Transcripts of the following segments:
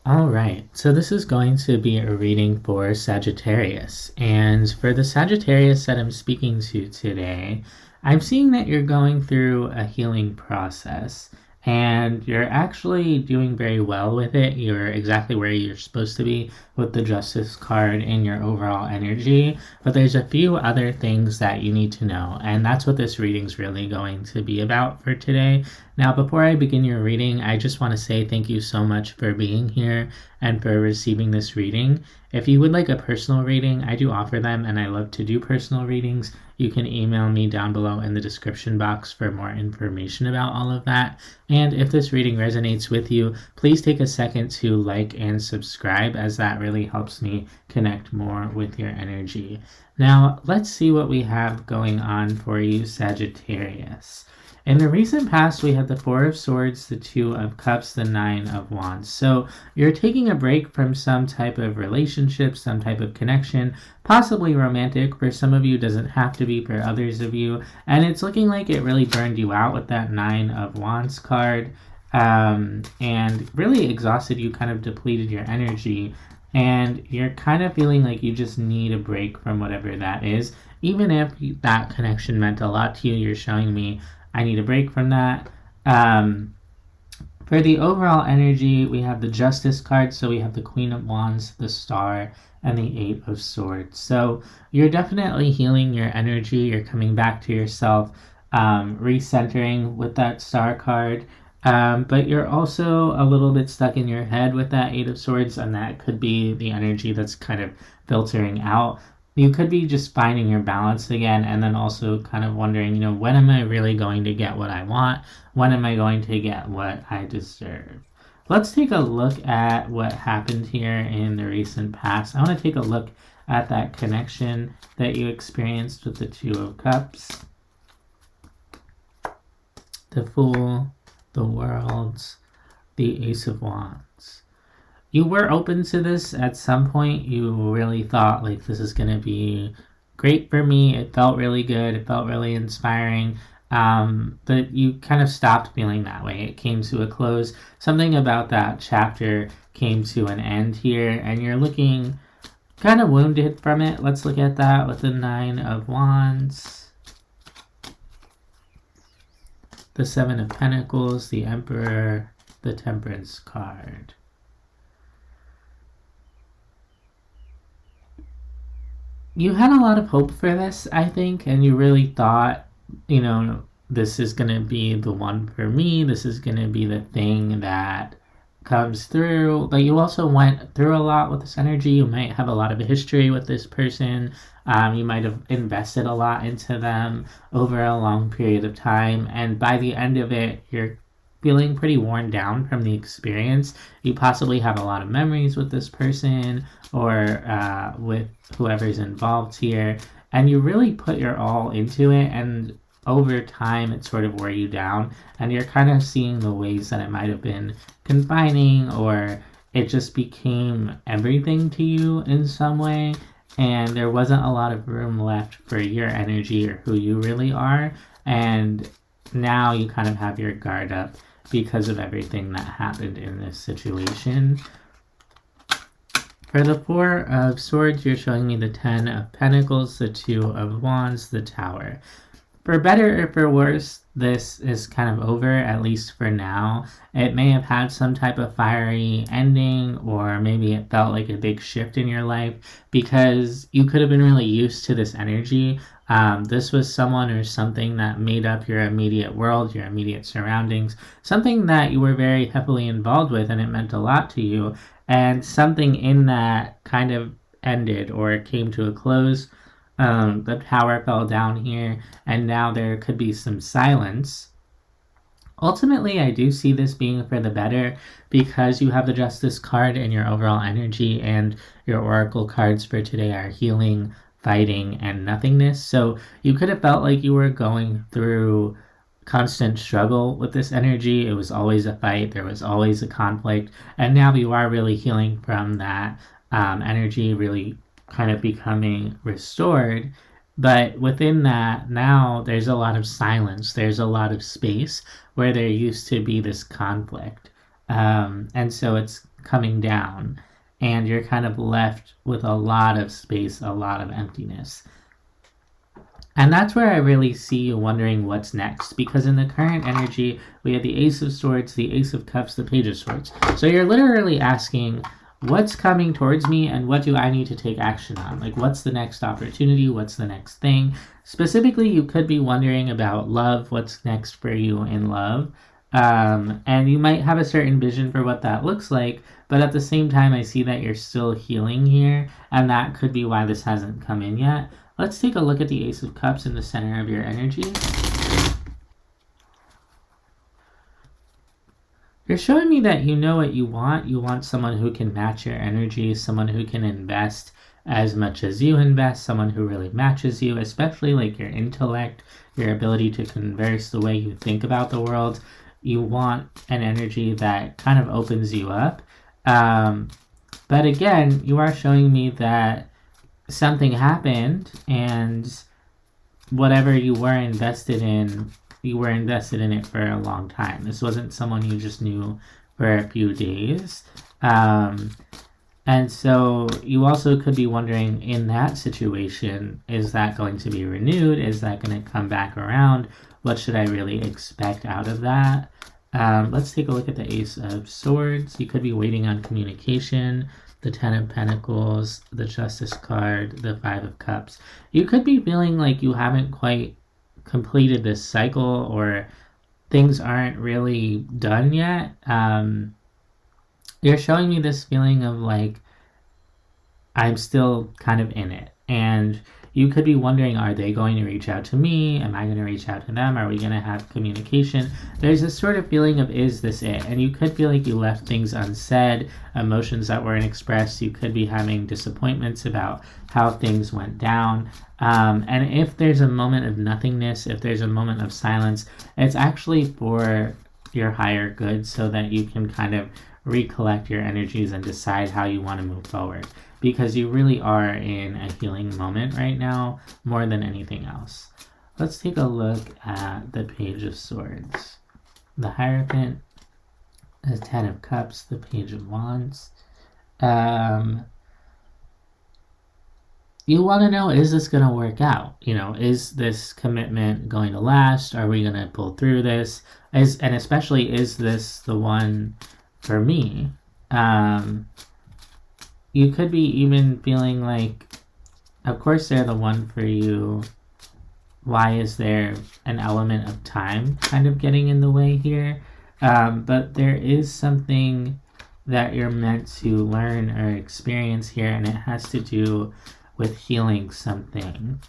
All right, so this is going to be a reading for Sagittarius. And for the Sagittarius that I'm speaking to today, I'm seeing that you're going through a healing process and you're actually doing very well with it. You're exactly where you're supposed to be with the Justice card in your overall energy. But there's a few other things that you need to know, and that's what this reading's really going to be about for today. Now, before I begin your reading, I just want to say thank you so much for being here and for receiving this reading. If you would like a personal reading, I do offer them and I love to do personal readings. You can email me down below in the description box for more information about all of that. And if this reading resonates with you, please take a second to like and subscribe, as that really helps me connect more with your energy. Now, let's see what we have going on for you, Sagittarius. In the recent past, we had the Four of Swords, the Two of Cups, the Nine of Wands. So you're taking a break from some type of relationship, some type of connection, possibly romantic. For some of you, doesn't have to be for others of you. And it's looking like it really burned you out with that Nine of Wands card, and really exhausted you, kind of depleted your energy. And you're kind of feeling like you just need a break from whatever that is. Even if that connection meant a lot to you, you're showing me I need a break from that. Um, for the overall energy, we have the Justice card. So we have the Queen of Wands, the Star, and the Eight of Swords. So you're definitely healing your energy. You're coming back to yourself, recentering with that Star card. But you're also a little bit stuck in your head with that Eight of Swords, and that could be the energy that's kind of filtering out. You could be just finding your balance again, and then also kind of wondering, when am I really going to get what I want? When am I going to get what I deserve? Let's take a look at what happened here in the recent past. I want to take a look at that connection that you experienced with the Two of Cups, the Fool, the World, the Ace of Wands. You were open to this at some point. You really thought, like, this is going to be great for me. It felt really good. It felt really inspiring. But you kind of stopped feeling that way. It came to a close. Something about that chapter came to an end here, and you're looking kind of wounded from it. Let's look at that with the Nine of Wands, the Seven of Pentacles, the Emperor, the Temperance card. You had a lot of hope for this, I think, and you really thought, this is going to be the one for me. This is going to be the thing that comes through. But you also went through a lot with this energy. You might have a lot of history with this person. You might have invested a lot into them over a long period of time. And by the end of it, you're feeling pretty worn down from the experience. You possibly have a lot of memories with this person or with whoever's involved here, and you really put your all into it, and over time it sort of wore you down, and you're kind of seeing the ways that it might have been confining, or it just became everything to you in some way, and there wasn't a lot of room left for your energy or who you really are. And now you kind of have your guard up because of everything that happened in this situation. For the Four of Swords, you're showing me the Ten of Pentacles, the Two of Wands, the Tower. For better or for worse, this is kind of over, at least for now. It may have had some type of fiery ending, or maybe it felt like a big shift in your life because you could have been really used to this energy. This was someone or something that made up your immediate world, your immediate surroundings, something that you were very heavily involved with and it meant a lot to you. And something in that kind of ended or came to a close. The tower fell down here, and now there could be some silence. Ultimately, I do see this being for the better because you have the Justice card in your overall energy, and your Oracle cards for today are healing, fighting, and nothingness. So you could have felt like you were going through constant struggle with this energy. It was always a fight. There was always a conflict. And now you are really healing from that energy, really kind of becoming restored. But within that, now there's a lot of silence. There's a lot of space where there used to be this conflict. And so it's coming down, and you're kind of left with a lot of space, a lot of emptiness. And that's where I really see you wondering what's next, because in the current energy, we have the Ace of Swords, the Ace of Cups, the Page of Swords. So you're literally asking, what's coming towards me and what do I need to take action on? Like, what's the next opportunity? What's the next thing? Specifically, you could be wondering about love, what's next for you in love. And you might have a certain vision for what that looks like, but at the same time, I see that you're still healing here, and that could be why this hasn't come in yet. Let's take a look at the Ace of Cups in the center of your energy. You're showing me that you know what you want. You want someone who can match your energy, someone who can invest as much as you invest, someone who really matches you, especially like your intellect, your ability to converse, the way you think about the world. You want an energy that kind of opens you up. But again, you are showing me that something happened, and whatever you were invested in it for a long time. This wasn't someone you just knew for a few days. And so you also could be wondering, in that situation, is that going to be renewed? Is that going to come back around? What should I really expect out of that? Let's take a look at the Ace of Swords. You could be waiting on communication. The Ten of Pentacles, the Justice card, the Five of Cups. You could be feeling like you haven't quite completed this cycle, or things aren't really done yet. You're showing me this feeling of like, I'm still kind of in it. And you could be wondering, are they going to reach out to me? Am I going to reach out to them? Are we going to have communication? There's this sort of feeling of, is this it? And you could feel like you left things unsaid, emotions that weren't expressed. You could be having disappointments about how things went down. And if there's a moment of nothingness, if there's a moment of silence, it's actually for your higher good, so that you can kind of recollect your energies and decide how you want to move forward. Because you really are in a healing moment right now, more than anything else. Let's take a look at the Page of Swords. The Hierophant, the Ten of Cups, the Page of Wands. You want to know, is this going to work out? You know, is this commitment going to last? Are we going to pull through this? And especially, is this the one for me? You could be even feeling like, of course they're the one for you. Why is there an element of time kind of getting in the way here? But there is something that you're meant to learn or experience here, and it has to do with healing something.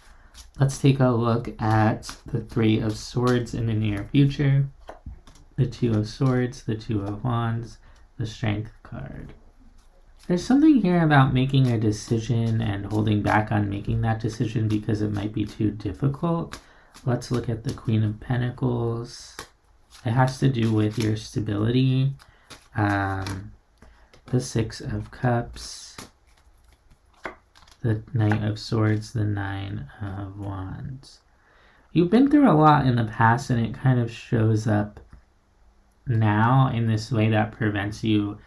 Let's take a look at the Three of Swords in the near future, the Two of Swords, the Two of Wands, the Strength card. There's something here about making a decision and holding back on making that decision because it might be too difficult. Let's look at the Queen of Pentacles. It has to do with your stability. The Six of Cups, the Knight of Swords, the Nine of Wands. You've been through a lot in the past, and it kind of shows up now in this way that prevents you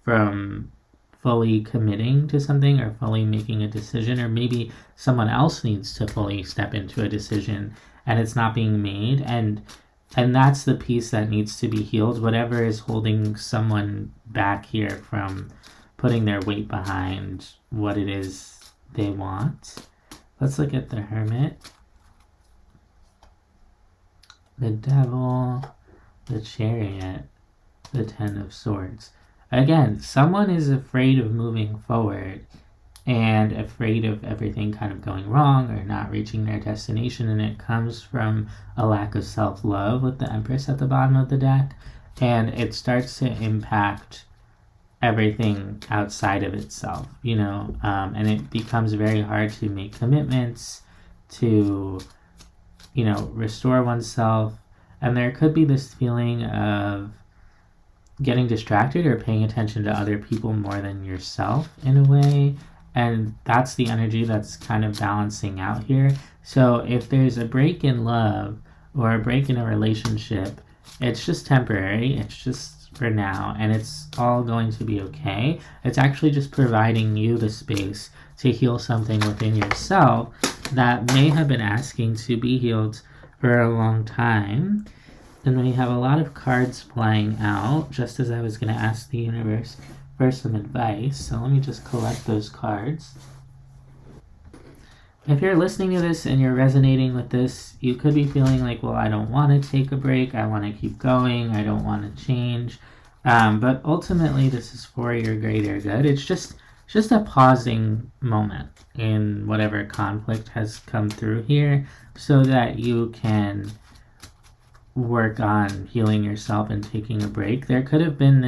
from fully committing to something or fully making a decision, or maybe someone else needs to fully step into a decision and it's not being made, and that's the piece that needs to be healed. Whatever is holding someone back here from putting their weight behind what it is they want. Let's look at the Hermit, the Devil, the Chariot, the Ten of Swords. Again, someone is afraid of moving forward and afraid of everything kind of going wrong or not reaching their destination, and it comes from a lack of self-love with the Empress at the bottom of the deck, and it starts to impact everything outside of itself, you know, and it becomes very hard to make commitments, to, you know, restore oneself, and there could be this feeling of getting distracted or paying attention to other people more than yourself in a way, and that's the energy that's kind of balancing out here. So if there's a break in love or a break in a relationship, it's just temporary. It's just for now, and it's all going to be okay. It's actually just providing you the space to heal something within yourself that may have been asking to be healed for a long time. And we have a lot of cards flying out, just as I was going to ask the universe for some advice. So let me just collect those cards. If you're listening to this and you're resonating with this, you could be feeling like, well, I don't want to take a break. I want to keep going. I don't want to change. But ultimately, this is for your greater good. It's just a pausing moment in whatever conflict has come through here so that you can work on healing yourself and taking a break. There could have been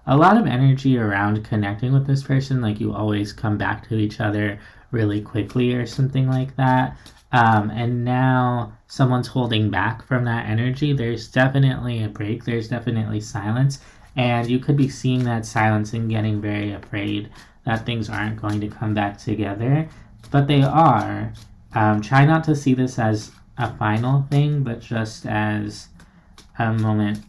a lot of energy around connecting with this person, like you always come back to each other really quickly or something like that. And now someone's holding back from that energy. There's definitely a break. There's definitely silence. And you could be seeing that silence and getting very afraid that things aren't going to come back together. But they are. Try not to see this as a final thing, but just as a moment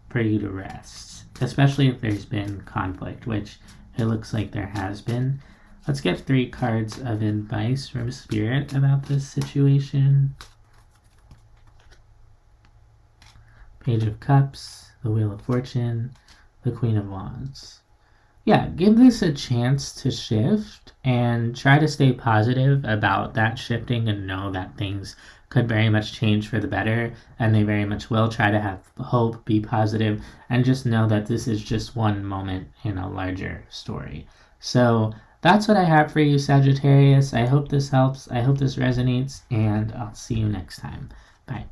for you to rest. Especially if there's been conflict, which it looks like there has been. Let's get 3 cards of advice from Spirit about this situation. Page of Cups, the Wheel of Fortune, the Queen of Wands. Yeah, give this a chance to shift and try to stay positive about that shifting and know that things could very much change for the better, and they very much will. Try to have hope, be positive, and just know that this is just one moment in a larger story. So that's what I have for you, Sagittarius. I hope this helps. I hope this resonates, and I'll see you next time. Bye.